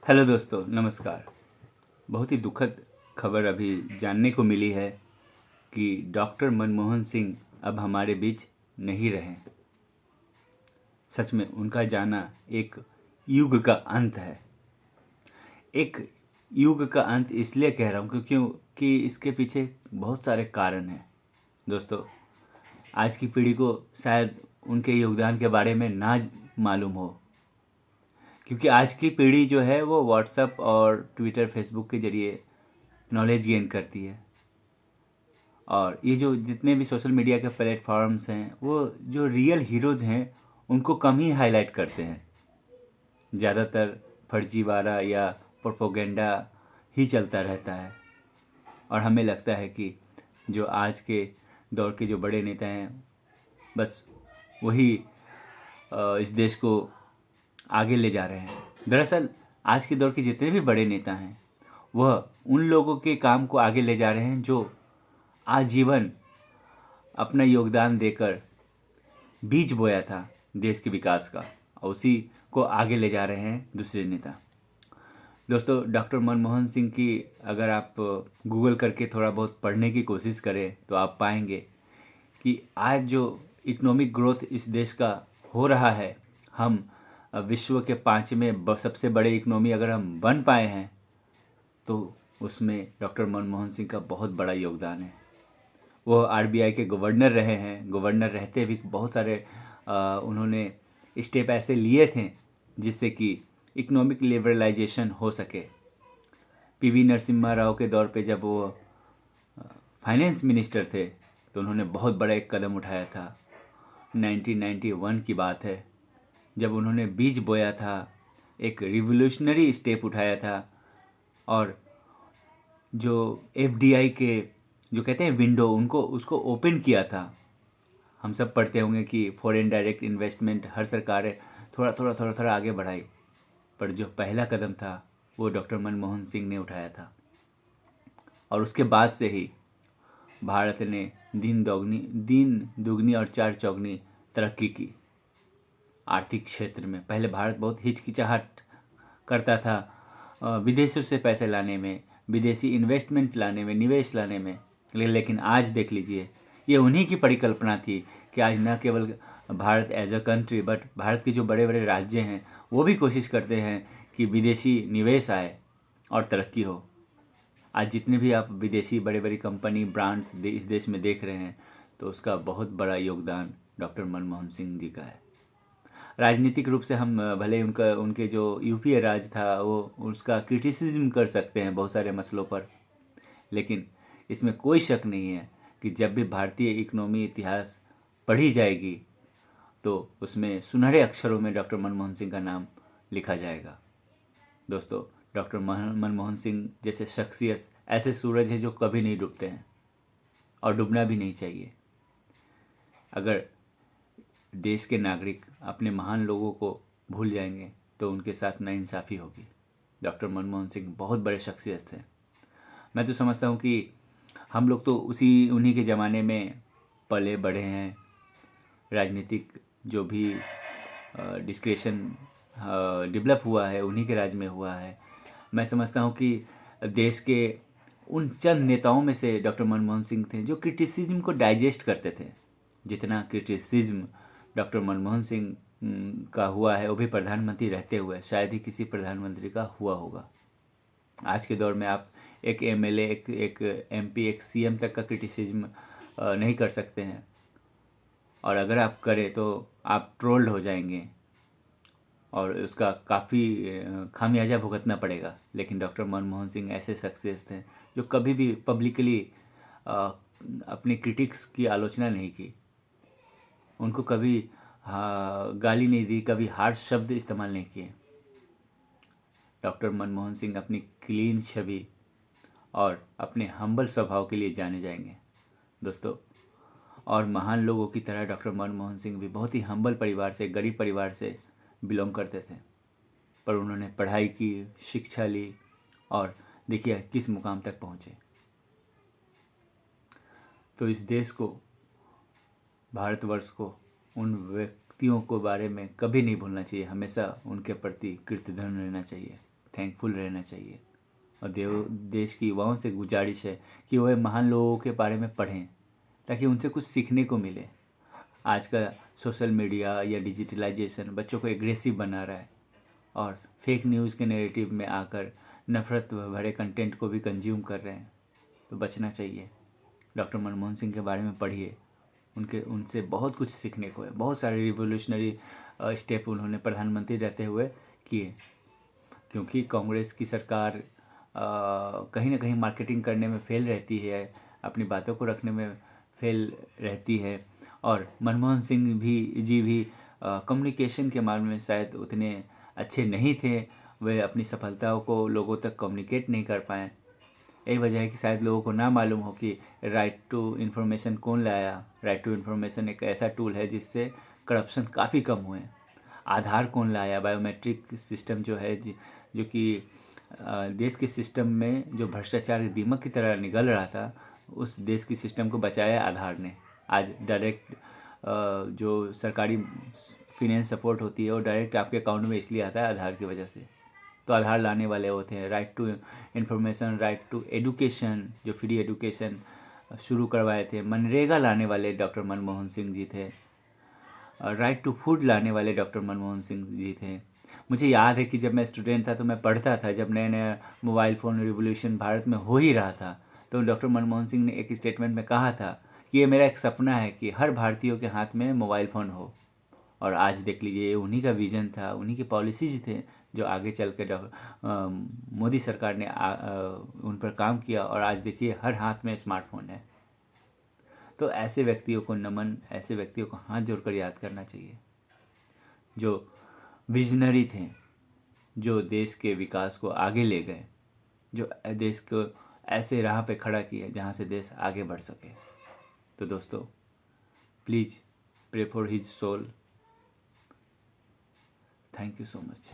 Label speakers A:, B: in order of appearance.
A: Hello दोस्तों, नमस्कार। बहुत ही दुखद खबर अभी जानने को मिली है कि डॉक्टर मनमोहन सिंह अब हमारे बीच नहीं रहे। सच में उनका जाना एक युग का अंत है। एक युग का अंत इसलिए कह रहा हूँ क्योंकि इसके पीछे बहुत सारे कारण हैं। दोस्तों, आज की पीढ़ी को शायद उनके योगदान के बारे में ना मालूम हो, क्योंकि आज की पीढ़ी जो है वो व्हाट्सएप और ट्विटर फेसबुक के जरिए नॉलेज गेन करती है। और ये जो जितने भी सोशल मीडिया के प्लेटफॉर्म्स हैं वो जो रियल हीरोज़ हैं उनको कम ही हाईलाइट करते हैं। ज़्यादातर फर्जीवाड़ा या प्रोपोगेंडा ही चलता रहता है। और हमें लगता है कि जो आज के दौर के जो बड़े नेता हैं बस वही इस देश को आगे ले जा रहे हैं। दरअसल आज के दौर के जितने भी बड़े नेता हैं वह उन लोगों के काम को आगे ले जा रहे हैं जो आजीवन अपना योगदान देकर बीज बोया था देश के विकास का, और उसी को आगे ले जा रहे हैं दूसरे नेता। दोस्तों, डॉक्टर मनमोहन सिंह की अगर आप गूगल करके थोड़ा बहुत पढ़ने की कोशिश करें तो आप पाएंगे कि आज जो इकोनॉमिक ग्रोथ इस देश का हो रहा है, हम विश्व के 5वें सबसे बड़े इकोनॉमी अगर हम बन पाए हैं तो उसमें डॉक्टर मनमोहन सिंह का बहुत बड़ा योगदान है। वो आरबीआई के गवर्नर रहे हैं। गवर्नर रहते भी बहुत सारे उन्होंने स्टेप ऐसे लिए थे जिससे कि इकोनॉमिक लिबरलाइजेशन हो सके। पीवी नरसिम्हा राव के दौर पे जब वो फाइनेंस मिनिस्टर थे तो उन्होंने बहुत बड़ा एक कदम उठाया था। 1991 की बात है, जब उन्होंने बीज बोया था, एक रिवोल्यूशनरी स्टेप उठाया था और जो एफडीआई के जो कहते हैं विंडो उनको उसको ओपन किया था। हम सब पढ़ते होंगे कि फॉरेन डायरेक्ट इन्वेस्टमेंट हर सरकार थोड़ा आगे बढ़ाई, पर जो पहला कदम था वो डॉक्टर मनमोहन सिंह ने उठाया था। और उसके बाद से ही भारत ने दिन दुगनी और चार चौगनी तरक्की की। आर्थिक क्षेत्र में पहले भारत बहुत हिचकिचाहट करता था विदेशों से पैसे लाने में, विदेशी इन्वेस्टमेंट लाने में, निवेश लाने में। लेकिन आज देख लीजिए, ये उन्हीं की परिकल्पना थी कि आज न केवल Bharat as a country but Bharat के जो बड़े बड़े राज्य हैं वो भी कोशिश करते हैं कि विदेशी निवेश आए और तरक्की हो। आज जितने भी आप विदेशी बड़े बड़ी कंपनी ब्रांड्स इस देश में देख रहे हैं तो उसका बहुत बड़ा योगदान डॉक्टर मनमोहन सिंह जी का है। राजनीतिक रूप से हम भले उनके जो यूपीए राज था वो उसका क्रिटिसिज्म कर सकते हैं बहुत सारे मसलों पर, लेकिन इसमें कोई शक नहीं है कि जब भी भारतीय इकोनॉमी इतिहास पढ़ी जाएगी तो उसमें सुनहरे अक्षरों में डॉक्टर मनमोहन सिंह का नाम लिखा जाएगा। दोस्तों, डॉक्टर मनमोहन सिंह जैसे शख्सियत ऐसे सूरज है जो कभी नहीं डूबते हैं और डूबना भी नहीं चाहिए। अगर देश के नागरिक अपने महान लोगों को भूल जाएंगे तो उनके साथ नाइंसाफ़ी होगी। डॉक्टर मनमोहन सिंह बहुत बड़े शख्सियत थे। मैं तो समझता हूँ कि हम लोग तो उन्हीं के ज़माने में पले बढ़े हैं। राजनीतिक जो भी डिस्कशन डेवलप हुआ है उन्हीं के राज में हुआ है। मैं समझता हूँ कि देश के उन चंद नेताओं में से डॉक्टर मनमोहन सिंह थे जो क्रिटिसिज्म को डाइजेस्ट करते थे। जितना क्रिटिसिज्म डॉक्टर मनमोहन सिंह का हुआ है वो भी प्रधानमंत्री रहते हुए शायद ही किसी प्रधानमंत्री का हुआ होगा। आज के दौर में आप एक एमएलए, एक एमपी, एक सीएम तक का क्रिटिसिज्म नहीं कर सकते हैं, और अगर आप करें तो आप ट्रोल्ड हो जाएंगे और उसका काफ़ी खामियाजा भुगतना पड़ेगा। लेकिन डॉक्टर मनमोहन सिंह ऐसे शख्सियत थे जो कभी भी पब्लिकली अपनी क्रिटिक्स की आलोचना नहीं की, उनको कभी गाली नहीं दी, कभी हार्श शब्द इस्तेमाल नहीं किए। डॉक्टर मनमोहन सिंह अपनी क्लीन छवि और अपने हम्बल स्वभाव के लिए जाने जाएंगे दोस्तों। और महान लोगों की तरह डॉक्टर मनमोहन सिंह भी बहुत ही हम्बल परिवार से, गरीब परिवार से बिलोंग करते थे, पर उन्होंने पढ़ाई की, शिक्षा ली और देखिए किस मुकाम तक पहुँचे। तो इस देश को, भारतवर्ष को, उन व्यक्तियों को बारे में कभी नहीं भूलना चाहिए। हमेशा उनके प्रति कृतज्ञ रहना चाहिए। थैंकफुल रहना चाहिए। और देश की युवाओं से गुजारिश है कि वह महान लोगों के बारे में पढ़ें ताकि उनसे कुछ सीखने को मिले। आज का सोशल मीडिया या डिजिटलाइजेशन बच्चों को एग्रेसिव बना रहा है और फेक न्यूज़ के नैरेटिव में आकर नफ़रत भरे कंटेंट को भी कंज्यूम कर रहे हैं, तो बचना चाहिए। डॉक्टर मनमोहन सिंह के बारे में पढ़िए, उनसे बहुत कुछ सीखने को है। बहुत सारे रिवोल्यूशनरी स्टेप उन्होंने प्रधानमंत्री रहते हुए किए, क्योंकि कांग्रेस की सरकार कहीं ना कहीं मार्केटिंग करने में फेल रहती है, अपनी बातों को रखने में फेल रहती है। और मनमोहन सिंह भी कम्युनिकेशन के मामले में शायद उतने अच्छे नहीं थे, वे अपनी सफलताओं को लोगों तक कम्युनिकेट नहीं कर पाए। यही वजह है कि शायद लोगों को ना मालूम हो कि राइट टू इन्फॉर्मेशन कौन लाया। राइट टू इन्फॉर्मेशन एक ऐसा टूल है जिससे करप्शन काफ़ी कम हुए। आधार कौन लाया, बायोमेट्रिक सिस्टम जो है, जो कि देश के सिस्टम में जो भ्रष्टाचार दीमक की तरह निगल रहा था, उस देश की सिस्टम को बचाया आधार ने। आज डायरेक्ट जो सरकारी फिनेंस सपोर्ट होती है वो डायरेक्ट आपके अकाउंट में इसलिए आता है आधार की वजह से। तो आधार लाने वाले होते हैं। Right to information, right to education, जो फ्री एडुकेशन शुरू करवाए थे, मनरेगा लाने वाले डॉक्टर मनमोहन सिंह जी थे। राइट टू फूड लाने वाले डॉक्टर मनमोहन सिंह जी थे। मुझे याद है कि जब मैं स्टूडेंट था तो मैं पढ़ता था, जब नया नया मोबाइल फ़ोन रिवोल्यूशन भारत में हो ही रहा था, तो डॉक्टर मनमोहन सिंह ने एक स्टेटमेंट में कहा था कि ये मेरा एक सपना है कि हर भारतीयों के हाथ में मोबाइल फ़ोन हो। और आज देख लीजिए, ये उन्हीं का विज़न था, उन्हीं की पॉलिसीज थे जो आगे चल के मोदी सरकार ने उन पर काम किया, और आज देखिए हर हाथ में स्मार्टफोन है। तो ऐसे व्यक्तियों को नमन, ऐसे व्यक्तियों को हाथ जोड़कर याद करना चाहिए जो विजनरी थे, जो देश के विकास को आगे ले गए, जो देश को ऐसे राह पे खड़ा किया जहाँ से देश आगे बढ़ सके। तो दोस्तों, please pray for his soul. Thank you so much.